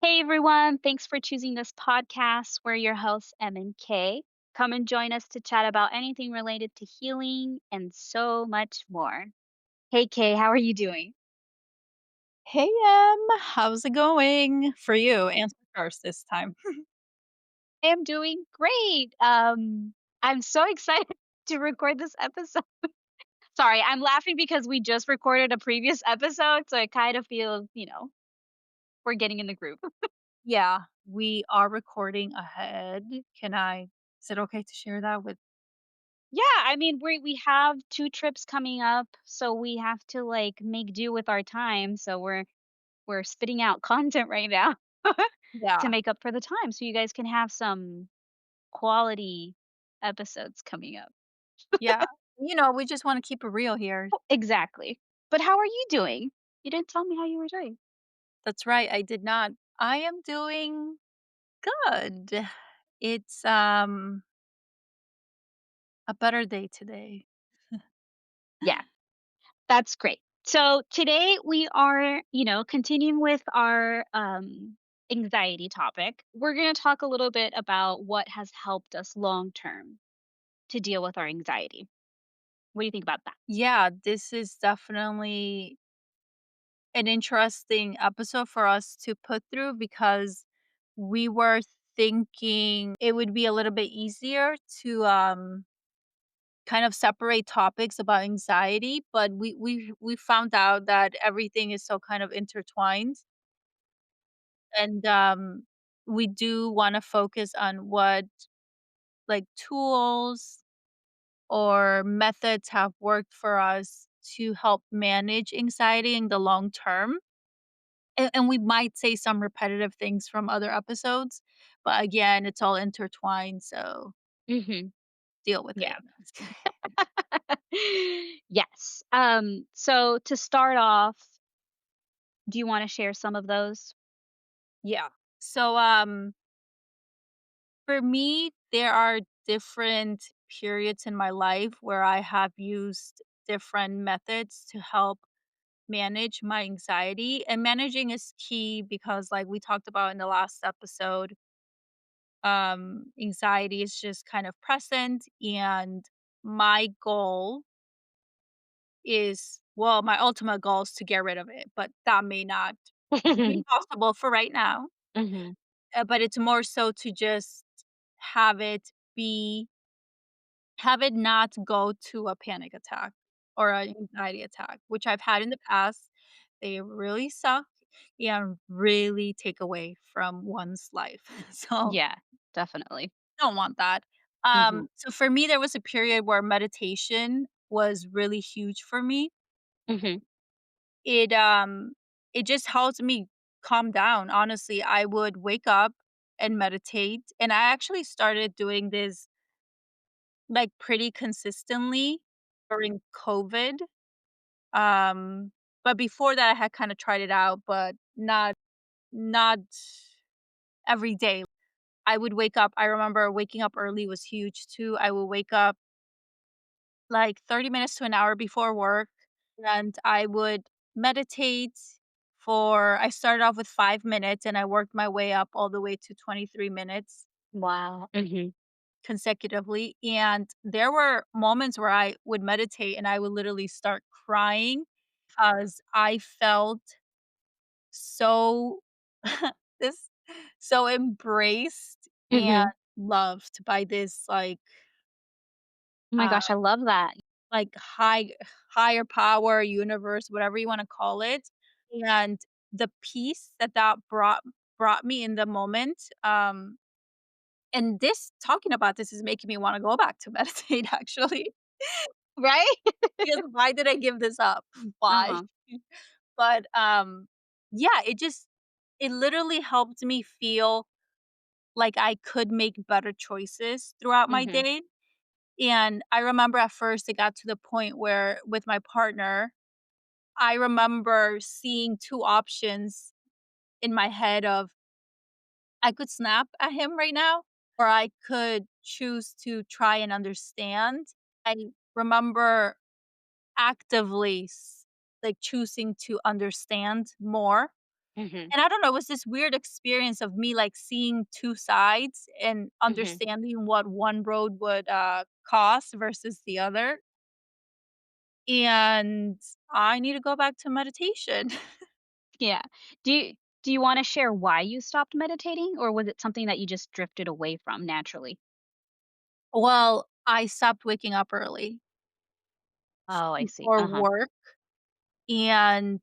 Hey everyone, thanks for choosing this podcast. We're your hosts, Em and Kay. Come and join us to chat about anything related to healing and so much more. Hey Kay, how are you doing? Hey, how's it going for you? Answer first this time. I am doing great. I'm so excited to record this episode. Sorry, I'm laughing because we just recorded a previous episode, so I kind of feel, we're getting in the groove. Yeah, we are recording ahead. Is it okay to share that with Yeah, I mean, we have two trips coming up, so we have to like make do with our time. So we're spitting out content right now to Yeah, make up for the time so you guys can have some quality episodes coming up. yeah. We just wanna keep it real here. Exactly. But how are you doing? You didn't tell me how you were doing. That's right, I did not. I am doing good. It's, a better day today. Yeah, that's great. So today we are, continuing with our anxiety topic. We're going to talk a little bit about what has helped us long term to deal with our anxiety. What do you think about that? Yeah, this is definitely an interesting episode for us to put through because we were thinking it would be a little bit easier to kind of separate topics about anxiety, but we found out that everything is so kind of intertwined, and we do want to focus on what like tools or methods have worked for us to help manage anxiety in the long term. And we might say some repetitive things from other episodes, but again, it's all intertwined, so Mhm. deal with Yeah. it. No, just kidding. Yes. So to start off, do you want to share some of those? Yeah. So, for me, there are different periods in my life where I have used different methods to help manage my anxiety, and managing is key because like we talked about in the last episode, anxiety is just kind of present, and my goal is well, my ultimate goal is to get rid of it, but that may not be possible for right now. Mhm. But it's more so to just have it be have it not go to a panic attack or an anxiety attack, which I've had in the past. They really suck and really take away from one's life. So, Yeah, definitely. don't want that. Mhm. So for me, there was a period where meditation was really huge for me. Mhm. It, um it just helped me calm down, honestly. I would wake up and meditate, and I actually started doing this, like, pretty consistently during COVID. Um, but before that, I had kinda tried it out, but not every day. I would wake up I remember waking up early was huge too. I would wake up, like, 30 minutes to an hour before work, and I would meditate for I started off with 5 minutes, and I worked my way up all the way to 23 minutes Wow. Mhm. consecutively, and there were moments where I would meditate and I would literally start crying because I felt so this so embraced and Mhm. loved by this, Oh my uh, gosh, I love that. like, higher power, universe, whatever you wanna call it, and the peace that brought me in the moment, and this talking about this is making me wanna go back to meditate, actually. Right? Because why did I give this up? Why? Uh-huh. But, yeah, it literally helped me feel like I could make better choices throughout my Mhm. day, and I remember at first it got to the point where with my partner, I remember seeing 2 options in my head of, I could snap at him right now, or I could choose to try and understand. I remember actively like, choosing to understand more. Mhm. And I don't know, it was this weird experience of me, like, seeing 2 sides and Mhm. understanding what one road would, cost versus the other, and I need to go back to meditation. Yeah. Do you do you wanna share why you stopped meditating, or was it something that you just drifted away from naturally? Well, I stopped waking up early Oh, I see. for Uh-huh. work, and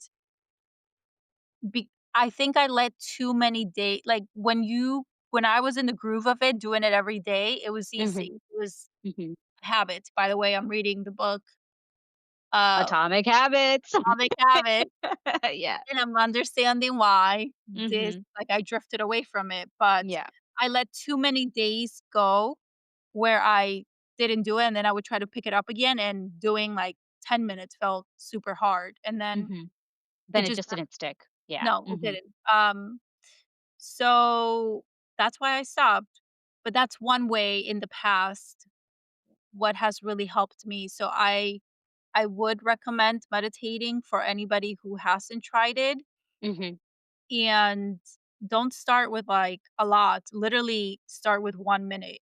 I think I let too many like, when I was in the groove of it, doing it every day, it was Mhm. easy. It was Mhm. habits. By the way, I'm reading the book, uh, Atomic Habits. Atomic Habits, Yeah. and I'm understanding why Mhm. I drifted away from it, but Yeah. I let too many days go where I didn't do it, and then I would try to pick it up again, and doing, like, 10 minutes felt super hard, and then Mhm. it Then it just just didn't stick. Yeah. no, it Mhm. didn't. So that's why I stopped, but that's one way in the past what has really helped me. So I would recommend meditating for anybody who hasn't tried it, Mhm. and don't start with, like, a lot. Literally start with 1 minute.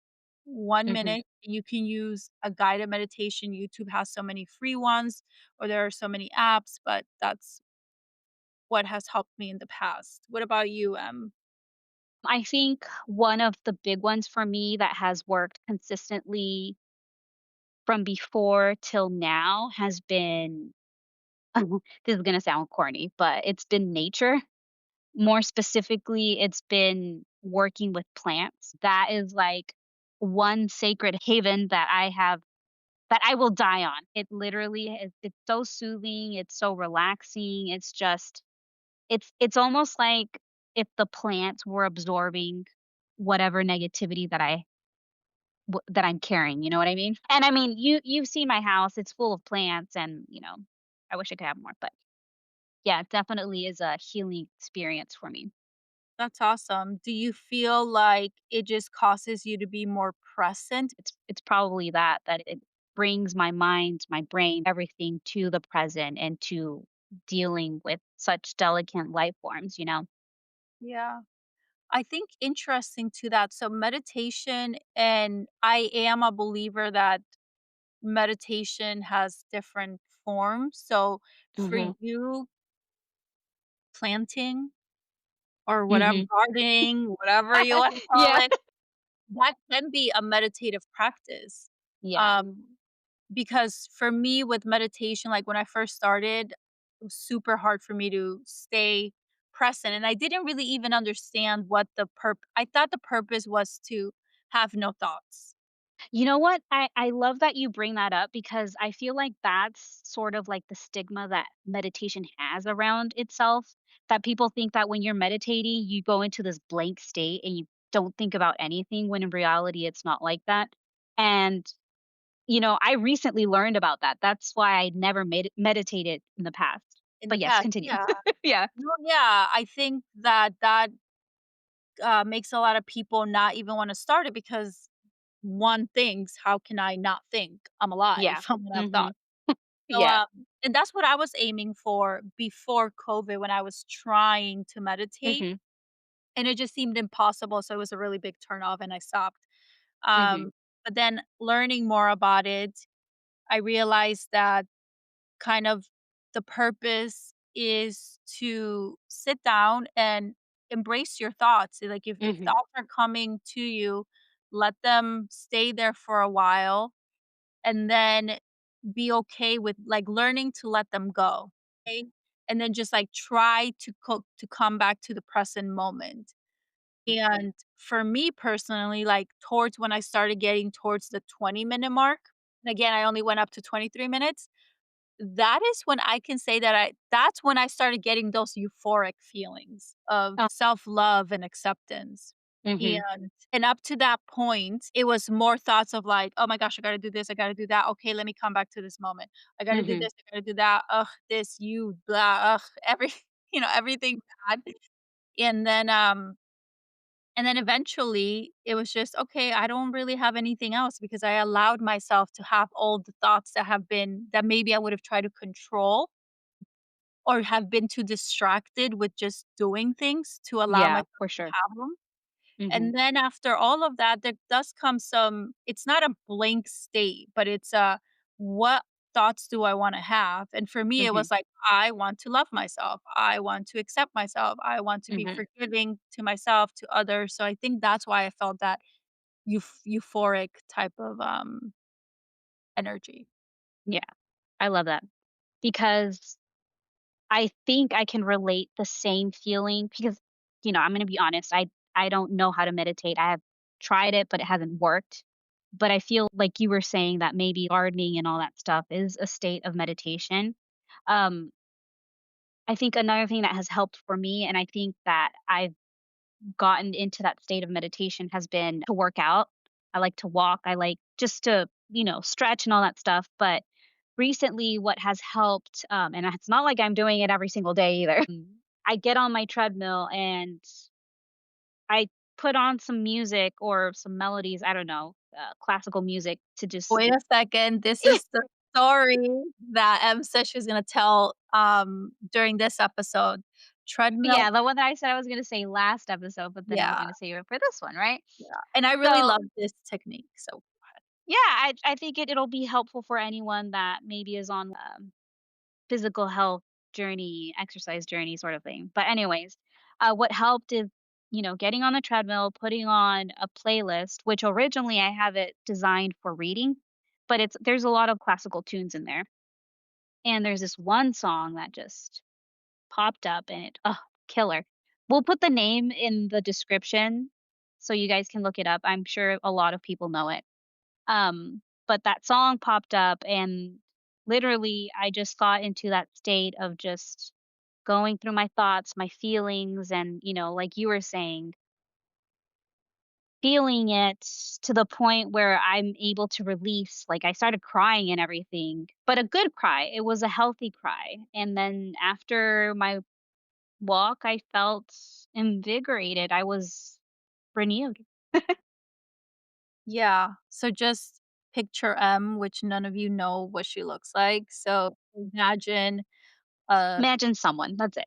1 Mhm. minute, you can use a guided meditation. YouTube has so many free ones, or there are so many apps, but that's what has helped me in the past. What about you, I think one of the big ones for me that has worked consistently from before till now has been this is gonna sound corny, but it's been nature. More specifically, it's been working with plants. That is like one sacred haven that I will die on. It literally is it's so soothing, it's so relaxing, it's just it's almost like if the plants were absorbing whatever negativity that I'm carrying, you know what I mean? And I mean, you've seen my house, it's full of plants and, I wish I could have more, but yeah, it definitely is a healing experience for me. That's awesome. Do you feel like it just causes you to be more present? It's probably that it brings my mind, my brain, everything to the present and to dealing with such delicate life forms, you know? Yeah. I think interesting to that. So meditation, and I am a believer that meditation has different forms. So for Mhm. you, planting or whatever, Mhm. gardening, whatever you want to call Yeah. it, that can be a meditative practice. Yeah. Um, because for me with meditation, like when I first started, it was super hard for me to stay present. And I didn't really even understand what I thought the purpose was to have no thoughts You know what? I love that you bring that up because I feel like that's sort of like the stigma that meditation has around itself. That people think that when you're meditating, you go into this blank state and you don't think about anything when in reality it's not like that. And, I recently learned about that. That's why I never meditated in the past. in the But yes, past. continue. Yeah. Yeah. No, yeah. I think that makes a lot of people not even want to start it because one thinks, how can I not think? I'm alive. Yeah. I'm gonna have Mhm. thoughts. So, Yeah. and that's what I was aiming for before COVID when I was trying to meditate, Mhm. and it just seemed impossible, so it was a really big turn off and I stopped. Mhm. But then learning more about it, I realized that kind of the purpose is to sit down and embrace your thoughts. Like if Mhm. thoughts are coming to you, let them stay there for a while and then be okay with, like, learning to let them go, okay? And then just, like, try to come back to the present moment. And for me personally, like, towards when I started getting towards the 20-minute mark, and again, I only went up to 23 minutes, that is when I can say that I that's when I started getting those euphoric feelings of Oh, self-love and acceptance. mhm. And up to that point, it was more thoughts of like, "Oh my gosh, I gotta do this, I gotta do that. Okay, let me come back to this moment. I gotta do Mhm. this, I gotta do that. Ugh, this, you, blah, ugh, every everything bad." And then, eventually it was just, "Okay, I don't really have anything else," because I allowed myself to have all the thoughts that maybe I would have tried to control. or have been too distracted with just doing things to allow Yeah, myself for to sure. have them. Mhm. And then after all of that, there does come some it's not a blank state, but it's a, "What thoughts do I wanna have?" And for me, it Mhm. was like, I want to love myself. I want to accept myself. I want to be Mhm. forgiving to myself, to others. So I think that's why I felt that euphoric type of, energy. Yeah, I love that because I think I can relate the same feeling because, I'm gonna be honest, I don't know how to meditate. I have tried it, but it hasn't worked. But I feel like you were saying that maybe gardening and all that stuff is a state of meditation. Um, I think another thing that has helped for me, and I think that I've gotten into that state of meditation has been to work out. I like to walk. I like just to, stretch and all that stuff. But recently, what has helped, and it's not like I'm doing it every single day either. I get on my treadmill and I put on some music or some melodies. I don't know, classical music to just, Wait a second, this is the story that Em said she was gonna tell, during this episode. Treadmill yeah, the one that I said I was going to say last episode, but then I was yeah, going to save it for this one, right? yeah, and I really So love this technique, so yeah, I think it'll be helpful for anyone that maybe is on physical health journey, exercise journey sort of thing. But anyways, what helped is, getting on the treadmill, putting on a playlist, which originally I have it designed for reading, but there's a lot of classical tunes in there. And there's this one song that just popped up and killer. We'll put the name in the description so you guys can look it up. I'm sure a lot of people know it. But that song popped up and literally I just got into that state of just going through my thoughts, my feelings, and, like you were saying, feeling it to the point where I'm able to release. Like I started crying and everything, but a good cry. It was a healthy cry. And then after my walk, I felt invigorated. I was renewed. yeah, so just picture M, which none of you know what she looks like, so imagine, uh Imagine someone. That's it.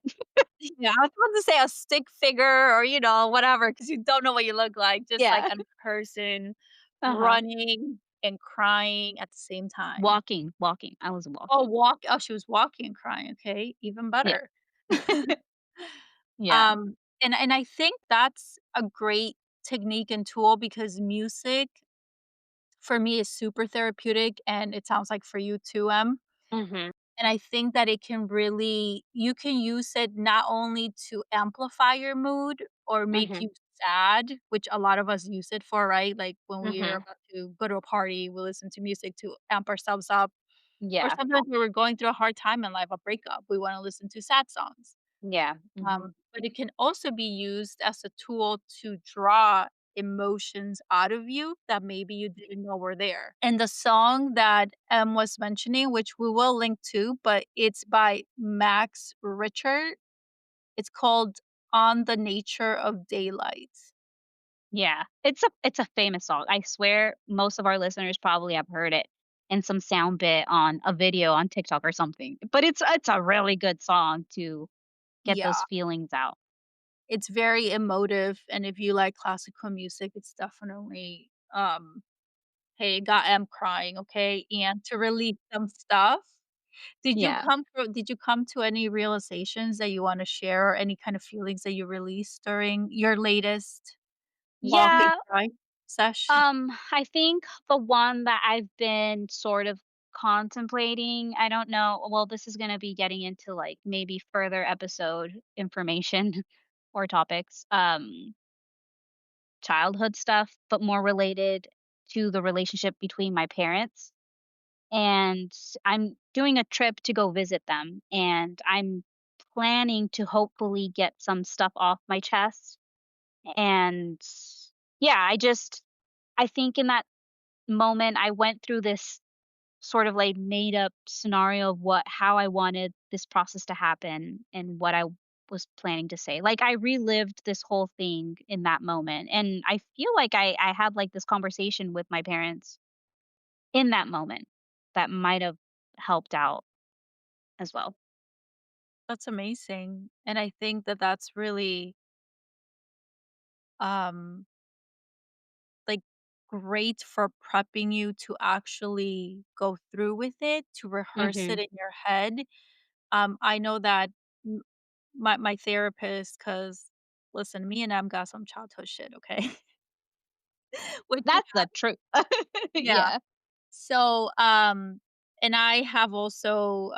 yeah, I was about to say a stick figure or, whatever, because you don't know what you look like, just like Yeah. a person Uh huh. running and crying at the same time. Walking. I was Oh, walking. she was walking and crying, okay, even Yeah. better. Yeah. And I think that's a great technique and tool because music for me is super therapeutic, and it sounds like for you too, Mhm. and I think that it can really you can use it not only to amplify your mood or make Mhm. you sad, which a lot of us use it for, right? Like when we are Mhm. about to go to a party, we listen to music to amp ourselves up. Or Yeah. sometimes when we're going through a hard time in life, a breakup, we wanna listen to sad songs. Yeah. Mhm. But it can also be used as a tool to draw emotions out of you that maybe you didn't know were there. And the song that Em was mentioning, which we will link to, but it's by Max Richter. It's called On the Nature of Daylight. Yeah. It's a famous song. I swear most of our listeners probably have heard it in some sound bit on a video on TikTok or something. But it's a really good song to get Yeah, those feelings out. it's very emotive, and if you like classical music, it's definitely, "Hey, it got Em crying, okay?" And to release some stuff. Yeah. Did you come to any realizations that you wanna share or any kind of feelings that you released during your latest walk and Yeah, cry sesh? I think the one that I've been sort of contemplating, I don't know, well, this is gonna be getting into, like, maybe further episode information or topics, childhood stuff, but more related to the relationship between my parents, and I'm doing a trip to go visit them, and I'm planning to hopefully get some stuff off my chest, and, yeah, I think in that moment, I went through this sort of like made up scenario of how I wanted this process to happen and what I was planning to say. Like I relived this whole thing in that moment. And I feel like I had like this conversation with my parents in that moment that might have helped out as well. That's amazing, and I think that that's really, um, like, great for prepping you to actually go through with it, to rehearse it Mhm. in your head. I know that m my therapist, because listen, me and Em got some childhood shit, okay? Which is That's the truth. yeah. Yeah. So, and I have also,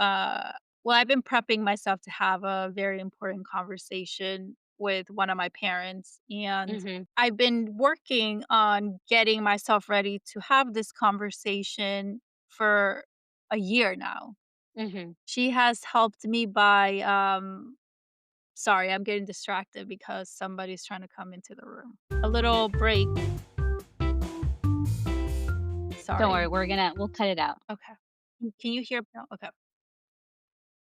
well, I've been prepping myself to have a very important conversation with one of my parents, and Mhm. I've been working on getting myself ready to have this conversation for a year now. Mhm. She has helped me by, sorry, I'm getting distracted because somebody's trying to come into the room. A little break. Don't worry, Sorry. we'll cut it out. Okay. Can you hear? No. Okay.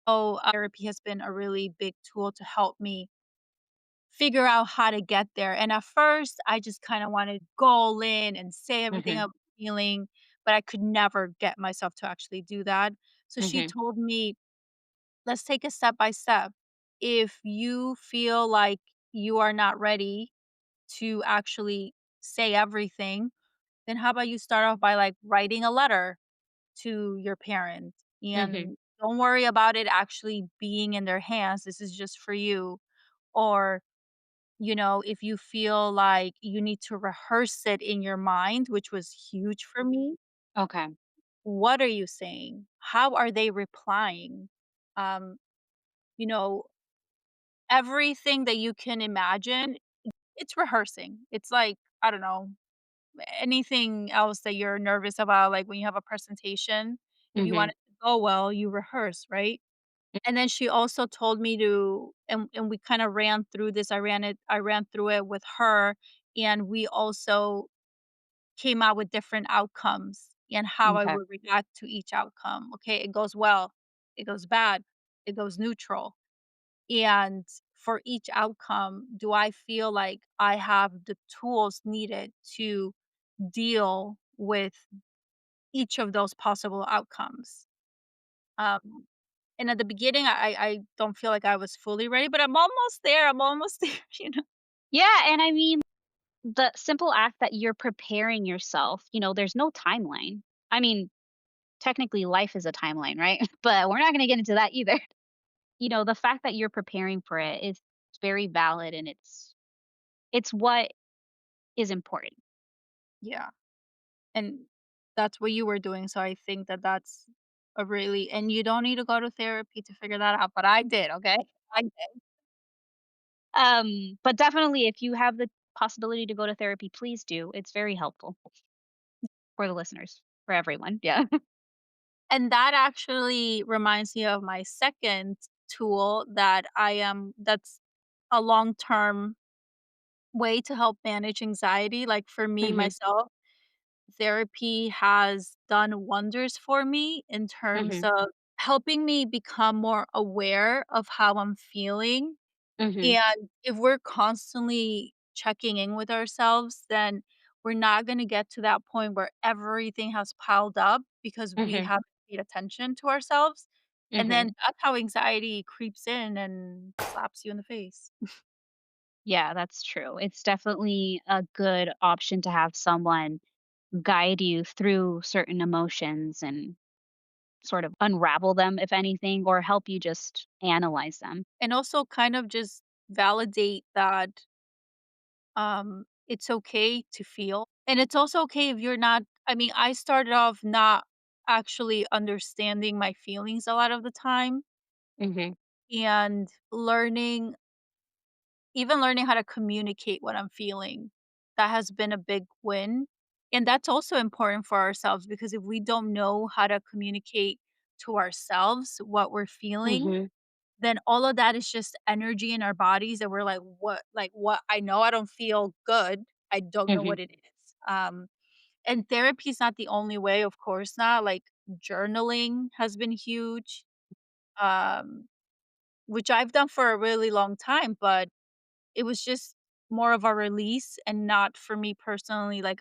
Oh, therapy has been a really big tool to help me figure out how to get there. And at first, I just kind of wanted to go all in and say everything I Mhm. was feeling, but I could never get myself to actually do that. So she Mhm. told me, let's take it step by step. If you feel like you are not ready to actually say everything, then how about you start off by like writing a letter to your parent, Mhm. and don't worry about it actually being in their hands. This is just for you. Or, if you feel like you need to rehearse it in your mind, which was huge for me, Okay. what are you saying? How are they replying? Um, you know, everything that you can imagine, it's rehearsing. It's like, I don't know, anything else that you're nervous about, like when you have a presentation, if you want Mhm. it to go well, you rehearse, right? And then she also told me to, and we kinda ran through this, I ran through it with her, and we also came out with different outcomes and how I Okay. would react to each outcome. Okay, it goes well, it goes bad, it goes neutral. And for each outcome, do I feel like I have the tools needed to deal with each of those possible outcomes? Um, and at the beginning, I don't feel like I was fully ready, but I'm almost there, you know? Yeah, and I mean, the simple act that you're preparing yourself, there's no timeline. I mean, technically life is a timeline, right? But we're not gonna get into that either. The fact that you're preparing for it is very valid, and it's what is important. Yeah, and that's what you were doing, so I think that that's a really, and you don't need to go to therapy to figure that out, but I did, okay? I did. But definitely if you have the possibility to go to therapy, please do. It's very helpful for the listeners, for everyone. Yeah. And that actually reminds me of my second tool that that's a long-term way to help manage anxiety, like, for me, Mhm. myself, therapy has done wonders for me in terms Mhm. of helping me become more aware of how I'm feeling. Mhm. And if we're constantly checking in with ourselves, then we're not going to get to that point where everything has piled up because we Mhm. haven't paid attention to ourselves. And then Mhm. that's how anxiety creeps in and slaps you in the face. Yeah, that's true. It's definitely a good option to have someone guide you through certain emotions and sort of unravel them, if anything, or help you just analyze them. And also kind of just validate that it's okay to feel. And it's also okay if you're not, I mean, I started off not actually understanding my feelings a lot of the time, Mhm. and learning how to communicate what I'm feeling. That has been a big win. And that's also important for ourselves because if we don't know how to communicate to ourselves what we're feeling, Mhm. then all of that is just energy in our bodies that we're like what I know I don't feel good. I don't know Mhm. what it is. And therapy is not the only way, of course not. Like, journaling has been huge. Um, which I've done for a really long time, but it was just more of a release and not for me personally. Like,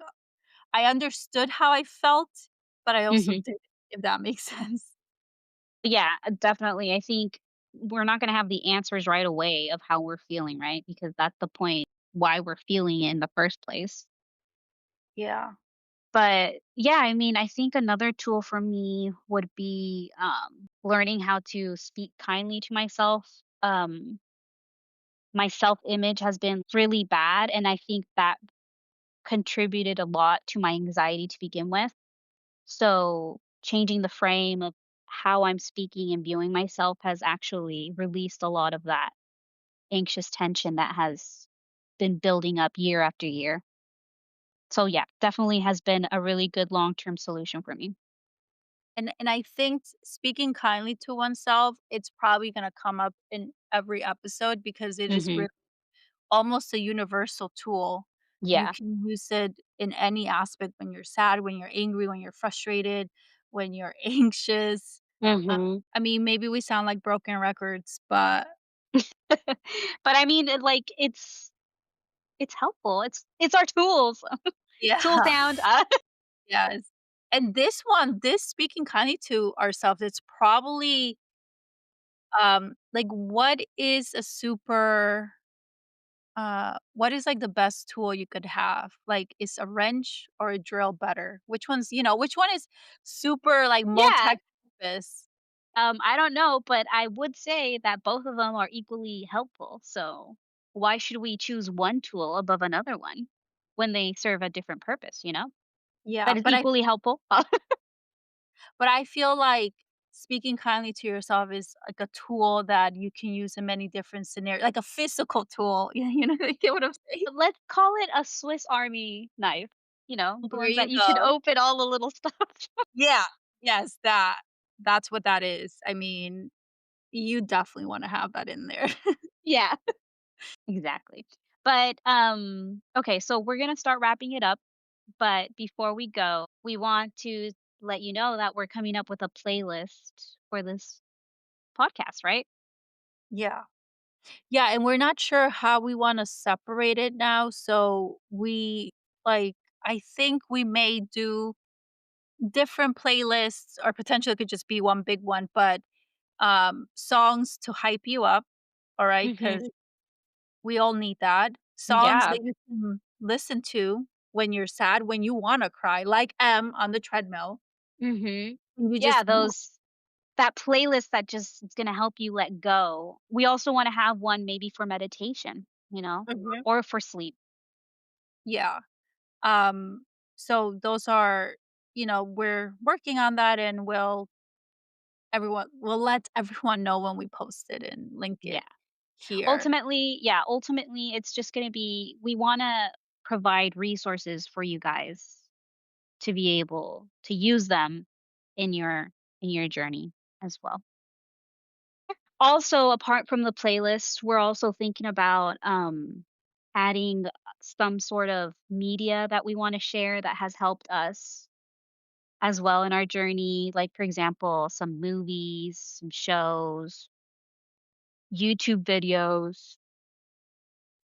I understood how I felt, but I also Mhm. did, if that makes sense. Yeah, definitely. I think we're not gonna have the answers right away of how we're feeling, right? Because that's the point why we're feeling it in the first place. Yeah. But yeah, I mean, I think another tool for me would be learning how to speak kindly to myself. My self image has been really bad, and I think that contributed a lot to my anxiety to begin with. So, changing the frame of how I'm speaking and viewing myself has actually released a lot of that anxious tension that has been building up year after year. So, yeah, definitely has been a really good long term solution for me. And I think speaking kindly to oneself, it's probably gonna come up in every episode because it is Hmm. almost a universal tool. You Yeah. can use it in any aspect when you're sad, when you're angry, when you're frustrated, when you're anxious. Uh, Hmm. I mean, maybe we sound like broken records, but But I mean, it's helpful. It's our tools. yeah, Tool sound. yes. And this one, this speaking kindly to ourselves, it's probably like what is like the best tool you could have? Like, is a wrench or a drill better? Which one's, which one is super like Yeah. multi-purpose? I don't know, but I would say that both of them are equally helpful. So why should we choose one tool above another one when they serve a different purpose, Yeah, that is equally helpful? but I feel like speaking kindly to yourself is like a tool that you can use in many different scenarios, like a physical tool. You get what I'm saying? Let's call it a Swiss Army knife, the There ones you that you can go. open all the little stuff. Yeah. Yes, that's what that is. I mean, you definitely wanna have that in there. Yeah, exactly. But okay, so we're going to start wrapping it up, but before we go, we want to let you know that we're coming up with a playlist for this podcast, right? Yeah. Yeah, and we're not sure how we wanna separate it now, so like, I think we may do different playlists or potentially it could just be one big one, but, songs to hype you up, alright? Because Mhm. we all need that. Songs Yeah. that you can listen to when you're sad, when you wanna cry, like M on the treadmill, Mhm. and you Yeah, just those that playlist that just is gonna help you let go. We also wanna have one maybe for meditation, Mhm. or for sleep. Yeah. Um, so those are we're working on that and we'll let everyone know when we post it and link Yeah. it here. Ultimately, it's just gonna be we wanna provide resources for you guys to be able to use them in your journey as well. Also, apart from the playlist, we're also thinking about, adding some sort of media that we wanna share that has helped us as well in our journey, like, for example, some movies, some shows, YouTube videos.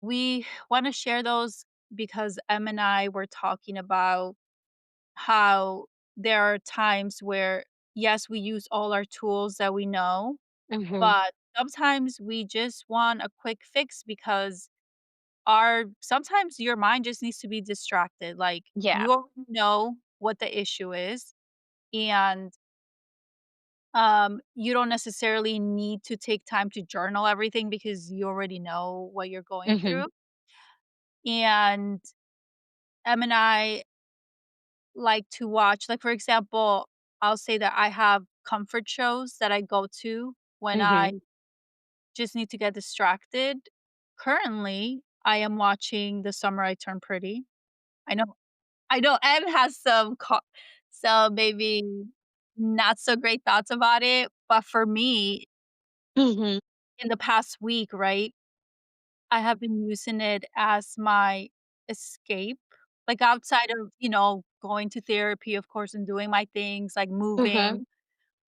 We wanna share those because Em and I were talking about how there are times where, yes, we use all our tools that we know, Mhm. but sometimes we just want a quick fix because our sometimes your mind just needs to be distracted. Like, Yeah. you already know what the issue is, and, you don't necessarily need to take time to journal everything because you already know what you're going through, Mhm. and Em and I like to watch like, for example, I'll say that I have comfort shows that I go to when I Mhm. just need to get distracted. Currently, I am watching The Summer I Turned Pretty. I know Em has some maybe not so great thoughts about it, but for me, Mhm. in the past week, right, I have been using it as my escape, like, outside of, going to therapy, of course, and doing my things, like Mhm. moving,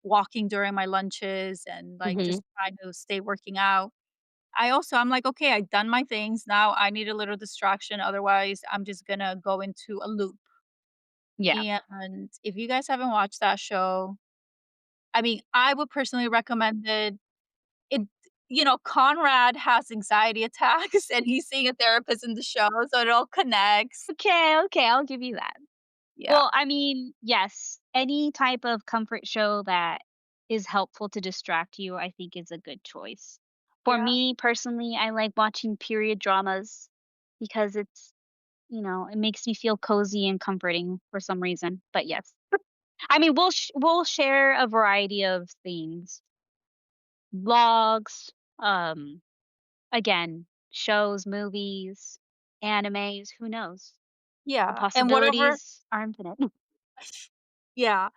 walking during my lunches, and, like, Mhm. just trying to stay working out. I'm like, "Okay, I've done my things, now I need a little distraction, otherwise I'm just gonna go into a loop." Yeah. And if you guys haven't watched that show, I mean, I would personally recommend it. it Conrad has anxiety attacks and he's seeing a therapist in the show, so it all connects. Okay, okay, I'll give you that. Yeah. Well, I mean, yes, any type of comfort show that is helpful to distract you, I think is a good choice. For Yeah. me personally, I like watching period dramas because it makes me feel cozy and comforting for some reason. But yes, I mean, we'll share a variety of things, vlogs, um, again, shows, movies, animes. Who knows? The Yeah, and whatever. possibilities are infinite. Yeah,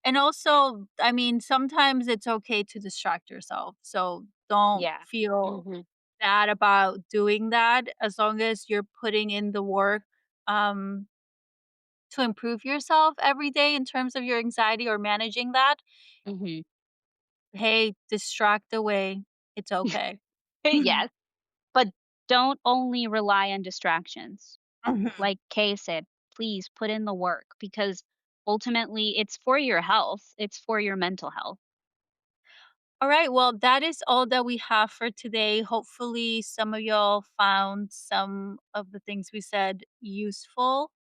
and also, I mean, sometimes it's okay to distract yourself, so don't Yeah. feel Hmm. bad about doing that as long as you're putting in the work, um, to improve yourself every day in terms of your anxiety or managing that. Hmm. Hey, distract away. It's okay. Yes, but don't only rely on distractions. Mhm. Like Kay said, please put in the work because ultimately it's for your health, it's for your mental health. All right, well, that is all that we have for today. Hopefully, some of y'all found some of the things we said useful.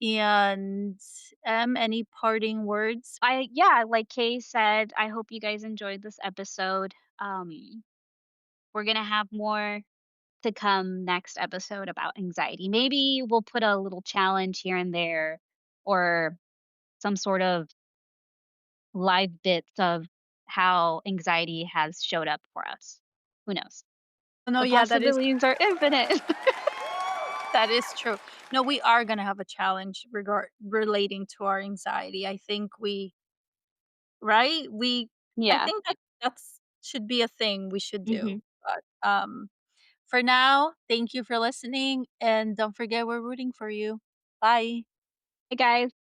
And, any parting words? Yeah, like Kay said, I hope you guys enjoyed this episode. We're gonna have more to come next episode about anxiety. Maybe we'll put a little challenge here and there or some sort of live bits of how anxiety has showed up for us. Who knows? Oh, no, The yeah, possibilities are infinite. that is true. No, we are gonna have a challenge relating to our anxiety. I think we right? I Yeah. think that's should be a thing we should do. Mhm. But, for now, thank you for listening, and don't forget we're rooting for you. Bye. Hey, guys.